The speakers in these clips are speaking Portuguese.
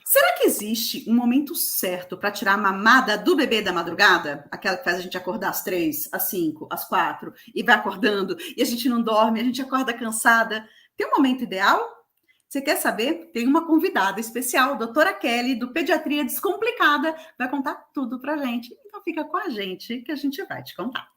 Será que existe um momento certo para tirar a mamada do bebê da madrugada? Aquela que faz a gente acordar às 3, às 5, às 4 e vai acordando e a gente não dorme, a gente acorda cansada. Tem um momento ideal? Você quer saber? Tem uma convidada especial, doutora Kelly, do Pediatria Descomplicada, vai contar tudo pra gente. Então fica com a gente que a gente vai te contar.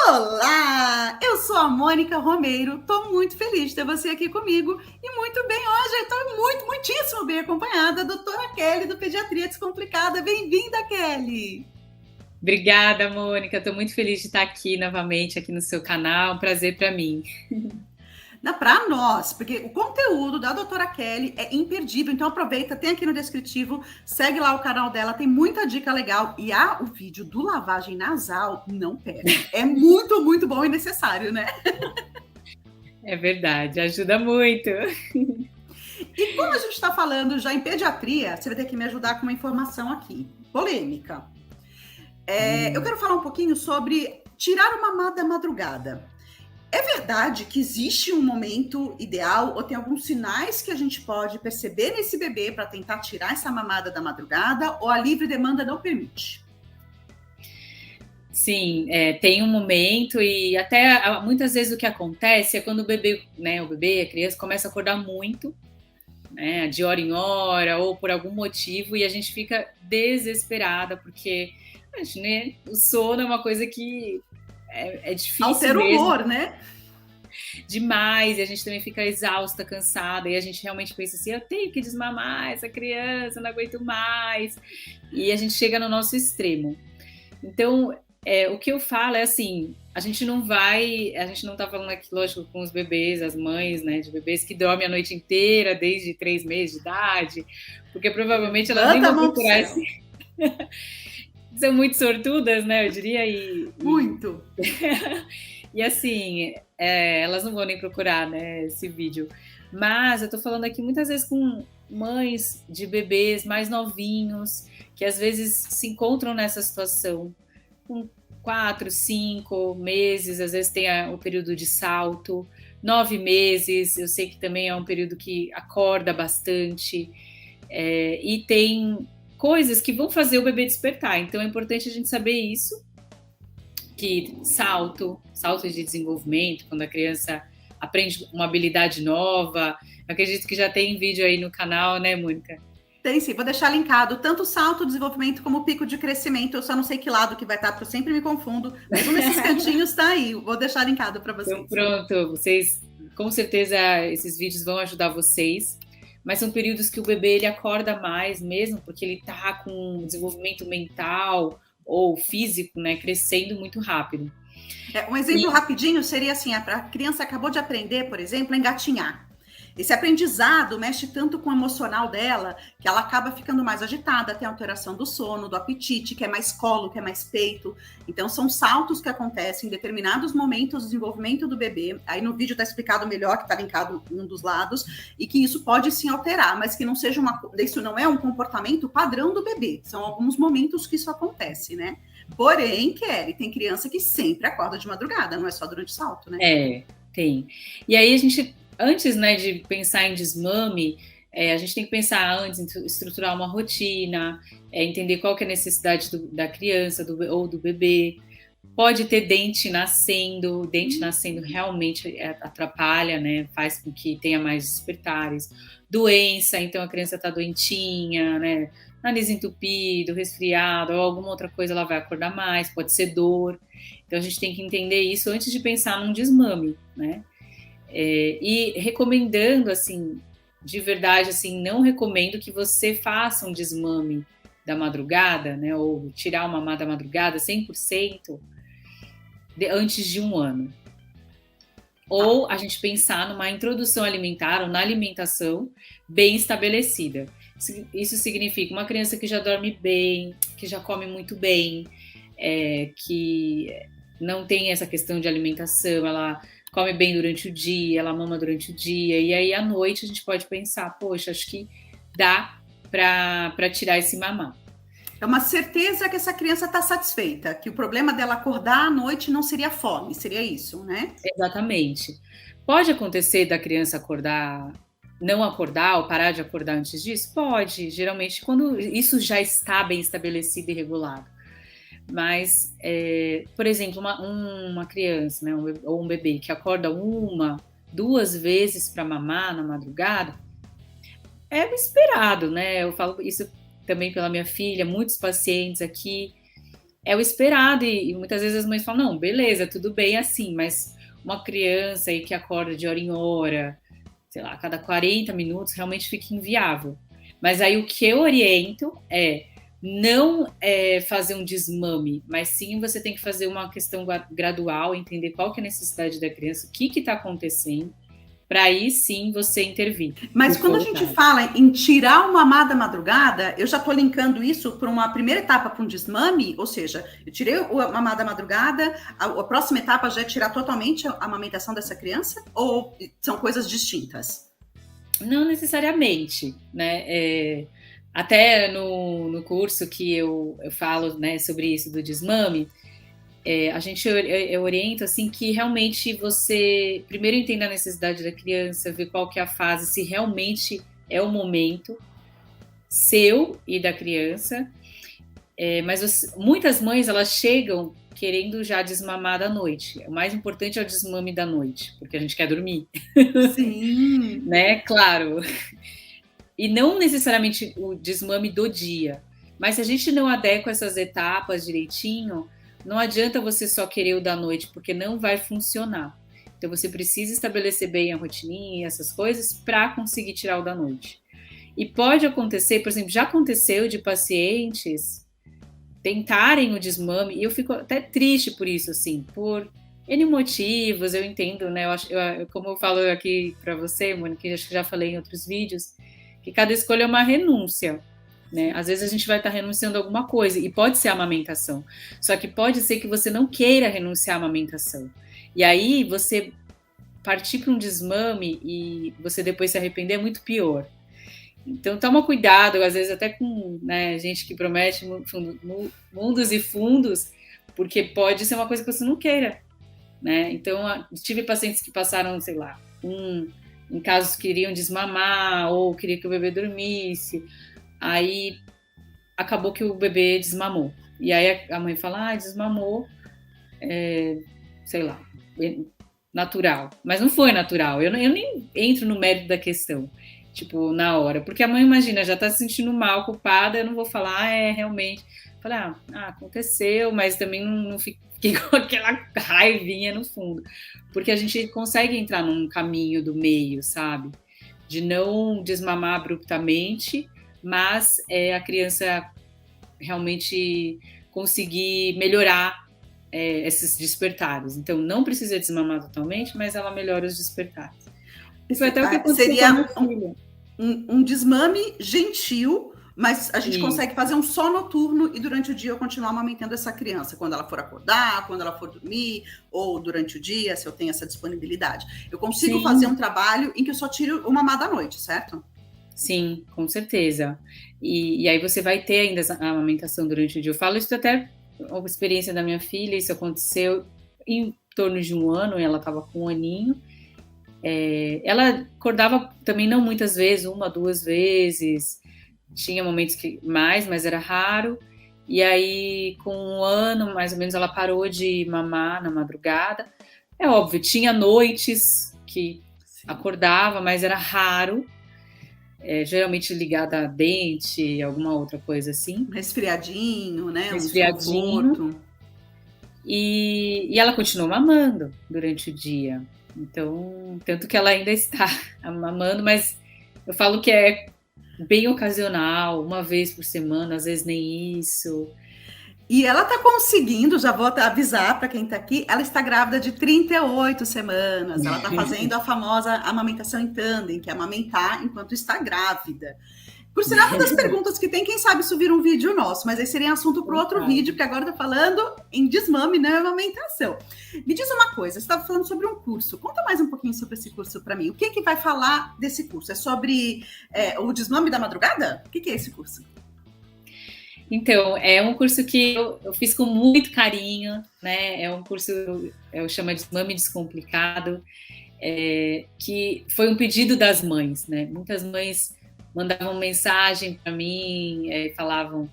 Olá! Eu sou a Mônica Romeiro, estou muito feliz de ter você aqui comigo e muito bem hoje, estou muitíssimo bem acompanhada da doutora Kelly do Pediatria Descomplicada. Bem-vinda, Kelly! Obrigada, Mônica, estou muito feliz de estar aqui novamente, aqui no seu canal, um prazer para mim. Para nós, porque o conteúdo da doutora Kelly é imperdível, então aproveita, tem aqui no descritivo, segue lá o canal dela, tem muita dica legal, e o vídeo do lavagem nasal, não perde, é muito, muito bom e necessário, né? É verdade, ajuda muito. E como a gente está falando já em pediatria, você vai ter que me ajudar com uma informação aqui, polêmica. Eu quero falar um pouquinho sobre tirar uma mamada da madrugada. É verdade que existe um momento ideal ou tem alguns sinais que a gente pode perceber nesse bebê para tentar tirar essa mamada da madrugada ou a livre demanda não permite? Sim, tem um momento e até muitas vezes o que acontece é quando o bebê, a criança começa a acordar muito, né, de hora em hora ou por algum motivo e a gente fica desesperada porque o sono é uma coisa que é difícil altera o humor, né? Demais, e a gente também fica exausta, cansada, e a gente realmente pensa assim, eu tenho que desmamar essa criança, não aguento mais, e a gente chega no nosso extremo. Então, o que eu falo é assim, a gente não tá falando aqui, lógico, com os bebês, as mães, né, de bebês que dormem a noite inteira, desde 3 meses de idade, porque provavelmente elas nem vão procurar esse... São muito sortudas, né, eu diria, Muito! E assim, elas não vão nem procurar, né, esse vídeo. Mas eu tô falando aqui muitas vezes com mães de bebês mais novinhos, que às vezes se encontram nessa situação, com 4, 5 meses, às vezes tem o período de salto, 9 meses, eu sei que também é um período que acorda bastante, e tem coisas que vão fazer o bebê despertar, então é importante a gente saber isso, que salto de desenvolvimento, quando a criança aprende uma habilidade nova, acredito que já tem vídeo aí no canal, né, Mônica? Tem sim, vou deixar linkado tanto o salto, desenvolvimento, como o pico de crescimento, eu só não sei que lado que vai estar, porque eu sempre me confundo, mas um desses cantinhos está aí, vou deixar linkado para vocês. Então pronto, vocês, com certeza esses vídeos vão ajudar vocês, mas são períodos que o bebê ele acorda mais mesmo, porque ele tá com um desenvolvimento mental ou físico, né, crescendo muito rápido. Um exemplo rapidinho seria assim, a criança acabou de aprender, por exemplo, a engatinhar. Esse aprendizado mexe tanto com o emocional dela, que ela acaba ficando mais agitada, tem alteração do sono, do apetite, quer mais colo, quer mais peito. Então, são saltos que acontecem em determinados momentos do desenvolvimento do bebê. Aí no vídeo está explicado melhor, que está linkado em um dos lados, e que isso pode sim alterar, mas que não seja isso não é um comportamento padrão do bebê. São alguns momentos que isso acontece, né? Porém, Kelly, tem criança que sempre acorda de madrugada, não é só durante o salto, né? Tem. E aí a gente... Antes, né, de pensar em desmame, a gente tem que pensar antes em estruturar uma rotina, entender qual que é a necessidade da criança ou do bebê. Pode ter dente nascendo realmente atrapalha, né, faz com que tenha mais despertares. Doença, então a criança está doentinha, né, nariz entupido, resfriado, ou alguma outra coisa, ela vai acordar mais, pode ser dor. Então a gente tem que entender isso antes de pensar num desmame, né. E recomendando, assim, de verdade, assim, não recomendo que você faça um desmame da madrugada, né, ou tirar uma mamada da madrugada 100% antes de 1 ano. Ou a gente pensar numa introdução alimentar ou na alimentação bem estabelecida. Isso significa uma criança que já dorme bem, que já come muito bem, que não tem essa questão de alimentação, ela come bem durante o dia, ela mama durante o dia, e aí à noite a gente pode pensar, poxa, acho que dá para tirar esse mamar. É uma certeza que essa criança está satisfeita, que o problema dela acordar à noite não seria fome, seria isso, né? Exatamente. Pode acontecer da criança acordar, não acordar ou parar de acordar antes disso? Pode, geralmente quando isso já está bem estabelecido e regulado. Mas, por exemplo, uma criança, né, ou um bebê que acorda 2 vezes para mamar na madrugada, é o esperado, né? Eu falo isso também pela minha filha, muitos pacientes aqui, é o esperado, e muitas vezes as mães falam, não, beleza, tudo bem assim, mas uma criança aí que acorda de hora em hora, sei lá, a cada 40 minutos, realmente fica inviável. Mas aí o que eu oriento é não fazer um desmame, mas sim você tem que fazer uma questão gradual, entender qual que é a necessidade da criança, o que está acontecendo, para aí sim você intervir. Mas quando a gente fala em tirar o mamar da madrugada, eu já estou linkando isso para uma primeira etapa, para um desmame, ou seja, eu tirei o mamar da madrugada, a próxima etapa já é tirar totalmente a amamentação dessa criança, ou são coisas distintas? Não necessariamente, né? Até no curso que eu falo, né, sobre isso do desmame, a gente orienta assim que realmente você primeiro entenda a necessidade da criança, ver qual que é a fase, se realmente é o momento seu e da criança. Mas muitas mães elas chegam querendo já desmamar da noite. O mais importante é o desmame da noite, porque a gente quer dormir. Sim. Né? Claro. E não necessariamente o desmame do dia. Mas se a gente não adequa essas etapas direitinho, não adianta você só querer o da noite, porque não vai funcionar. Então você precisa estabelecer bem a rotininha, essas coisas, para conseguir tirar o da noite. E pode acontecer, por exemplo, já aconteceu de pacientes tentarem o desmame, e eu fico até triste por isso, assim, por N motivos, eu entendo, né? Como eu falo aqui para você, Mônica, que acho que já falei em outros vídeos, que cada escolha é uma renúncia. Né? Às vezes a gente vai estar renunciando a alguma coisa, e pode ser a amamentação. Só que pode ser que você não queira renunciar à amamentação. E aí você partir para um desmame e você depois se arrepender é muito pior. Então toma cuidado, às vezes até com, né, gente que promete mundos e fundos, porque pode ser uma coisa que você não queira. Né? Então tive pacientes que passaram, sei lá, em casos que queriam desmamar ou queria que o bebê dormisse. Aí acabou que o bebê desmamou. E aí a mãe fala, desmamou, sei lá, natural. Mas não foi natural. Eu nem entro no mérito da questão, tipo, na hora. Porque a mãe, imagina, já tá se sentindo mal, culpada, eu não vou falar, realmente. Falei, aconteceu, mas também não fiquei com aquela raivinha no fundo. Porque a gente consegue entrar num caminho do meio, sabe? De não desmamar abruptamente, mas a criança realmente conseguir melhorar esses despertares. Então, não precisa desmamar totalmente, mas ela melhora os despertares. Isso foi até o que aconteceu seria com a minha filha. Um desmame gentil, mas a gente Sim. consegue fazer um só noturno e durante o dia eu continuar amamentando essa criança, quando ela for acordar, quando ela for dormir, ou durante o dia, se eu tenho essa disponibilidade. Eu consigo Sim. fazer um trabalho em que eu só tiro o mamar da noite, certo? Sim, com certeza. E aí você vai ter ainda a amamentação durante o dia. Eu falo isso até uma experiência da minha filha, isso aconteceu em torno de 1 ano, ela estava com 1 aninho. Ela acordava também não muitas vezes, 1, 2 vezes, tinha momentos que mais, mas era raro. E aí, com 1 ano, mais ou menos, ela parou de mamar na madrugada. É óbvio, tinha noites que acordava, mas era raro. Geralmente ligada a dente, alguma outra coisa assim. Resfriadinho, né? Resfriadinho. E ela continuou mamando durante o dia. Então, tanto que ela ainda está mamando, mas eu falo que é bem ocasional, 1 vez por semana, às vezes nem isso. E ela está conseguindo, já vou avisar para quem está aqui, ela está grávida de 38 semanas. Ela está fazendo a famosa amamentação em tandem, que é amamentar enquanto está grávida. Por sinal, uma das perguntas que tem, quem sabe isso vira um vídeo nosso, mas aí seria assunto para outro vídeo, porque agora está falando em desmame, não é amamentação. Me diz uma coisa, você estava falando sobre um curso. Conta mais um pouquinho sobre esse curso para mim. O que vai falar desse curso? É sobre o desmame da madrugada? O que é esse curso? Então, é um curso que eu fiz com muito carinho, né? É um curso, eu chamo de Desmame Descomplicado. que foi um pedido das mães, né? Muitas mães mandavam mensagem para mim, falavam: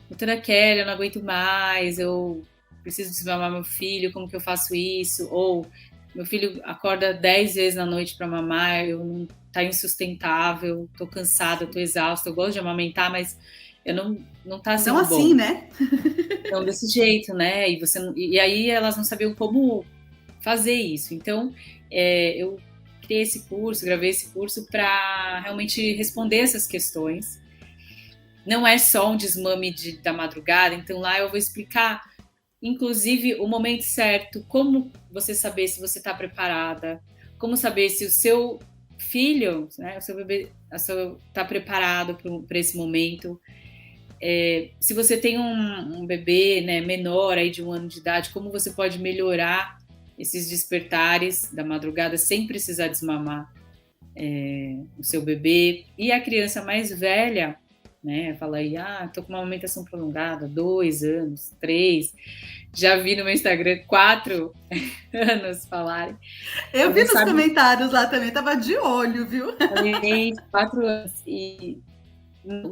doutora Kelly, eu não aguento mais, eu preciso desmamar meu filho, como que eu faço isso? Ou meu filho acorda 10 vezes na noite para mamar, tá insustentável, tô cansada, tô exausta, eu gosto de amamentar, mas eu não tá sendo bom. Não assim, né? Não desse jeito, né? E aí elas não sabiam como fazer isso. Então, eu criei esse curso, gravei esse curso para realmente responder essas questões. Não é só um desmame da madrugada, então lá eu vou explicar, inclusive, o momento certo, como você saber se você está preparada, como saber se o seu filho, né, o seu bebê, está preparado para esse momento. Se você tem um bebê, né, menor aí de 1 ano de idade, como você pode melhorar esses despertares da madrugada sem precisar desmamar o seu bebê. E a criança mais velha, né, fala aí, tô com uma amamentação prolongada, 2 anos, 3, já vi no meu Instagram 4 anos falarem. Eu vi nos comentários lá também, tava de olho, viu? 4 anos, e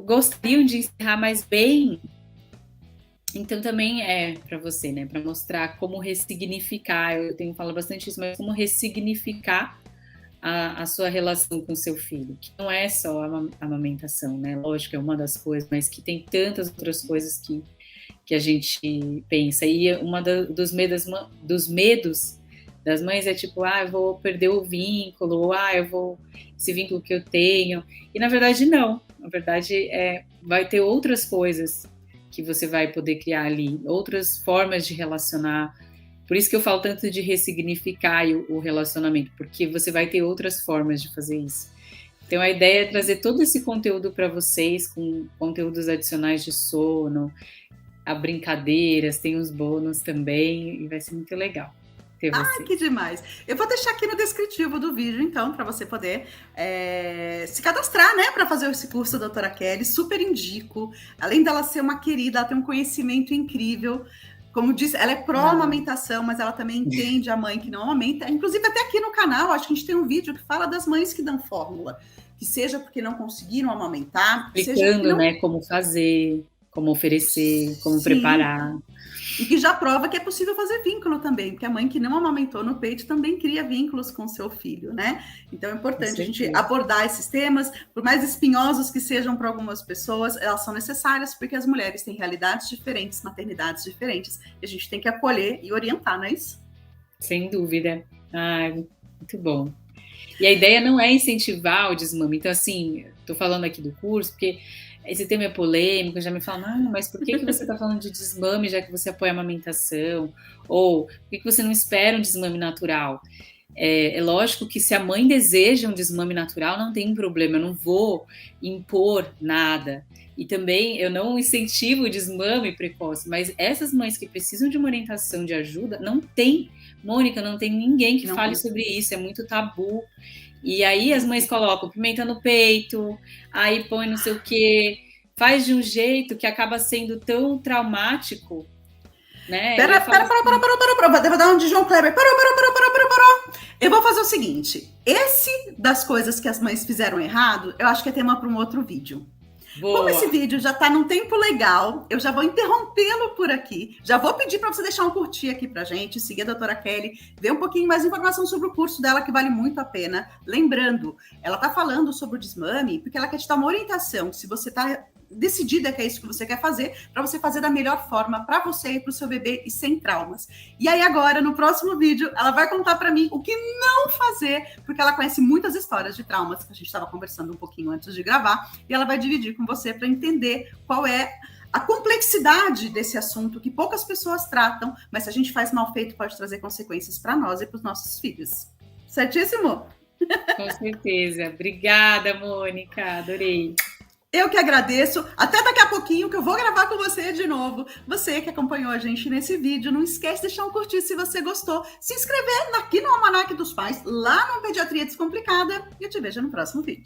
gostariam de encerrar mais bem. Então também para você, né, para mostrar como ressignificar, eu tenho falado bastante isso, mas como ressignificar a sua relação com o seu filho, que não é só a amamentação, né, lógico, é uma das coisas, mas que tem tantas outras coisas que a gente pensa, e dos medos das mães é tipo, eu vou perder o vínculo, ou esse vínculo que eu tenho, e na verdade não, na verdade vai ter outras coisas que você vai poder criar ali, outras formas de relacionar. Por isso que eu falo tanto de ressignificar o relacionamento, porque você vai ter outras formas de fazer isso. Então a ideia é trazer todo esse conteúdo para vocês, com conteúdos adicionais de sono, a brincadeiras, tem os bônus também, e vai ser muito legal ter você. Que demais! Eu vou deixar aqui no descritivo do vídeo, então, para você poder se cadastrar, né, para fazer esse curso da doutora Kelly. Super indico. Além dela ser uma querida, ela tem um conhecimento incrível. Como disse, ela é pró-amamentação, mas ela também entende a mãe que não amamenta. Inclusive, até aqui no canal, acho que a gente tem um vídeo que fala das mães que dão fórmula. Que seja porque não conseguiram amamentar. Explicando, né, como fazer, como oferecer, como preparar. E que já prova que é possível fazer vínculo também, porque a mãe que não amamentou no peito também cria vínculos com seu filho, né? Então é importante a gente abordar esses temas, por mais espinhosos que sejam para algumas pessoas, elas são necessárias porque as mulheres têm realidades diferentes, maternidades diferentes, e a gente tem que acolher e orientar, não é isso? Sem dúvida. Muito bom. E a ideia não é incentivar o desmame. Então, assim, estou falando aqui do curso, porque esse tema é polêmico, já me falam, mas por que você está falando de desmame, já que você apoia a amamentação? Ou por que você não espera um desmame natural? É lógico que se a mãe deseja um desmame natural, não tem problema, eu não vou impor nada. E também eu não incentivo o desmame precoce, mas essas mães que precisam de uma orientação, de ajuda, não tem, Mônica, não tem ninguém que fale sobre isso, é muito tabu. E aí as mães colocam pimenta no peito, aí põe não sei o quê, faz de um jeito que acaba sendo tão traumático, né? Pera, vou dar um de João Kleber. Parou. Eu vou fazer o seguinte, esse das coisas que as mães fizeram errado, eu acho que é tema para um outro vídeo. Boa. Como esse vídeo já está num tempo legal, eu já vou interrompê-lo por aqui. Já vou pedir para você deixar um curtir aqui para a gente, seguir a doutora Kelly, ver um pouquinho mais de informação sobre o curso dela, que vale muito a pena. Lembrando, ela está falando sobre o desmame, porque ela quer te dar uma orientação. Se você está decidida que é isso que você quer fazer, para você fazer da melhor forma para você e para o seu bebê e sem traumas. E aí agora, no próximo vídeo, ela vai contar para mim o que não fazer, porque ela conhece muitas histórias de traumas, que a gente estava conversando um pouquinho antes de gravar, e ela vai dividir com você para entender qual é a complexidade desse assunto que poucas pessoas tratam, mas se a gente faz mal feito, pode trazer consequências para nós e para os nossos filhos. Certíssimo? Com certeza. Obrigada, Mônica. Adorei. Eu que agradeço. Até daqui a pouquinho que eu vou gravar com você de novo. Você que acompanhou a gente nesse vídeo, não esquece de deixar um curtir se você gostou. Se inscrever aqui no Almanac dos Pais, lá no Pediatria Descomplicada. E eu te vejo no próximo vídeo.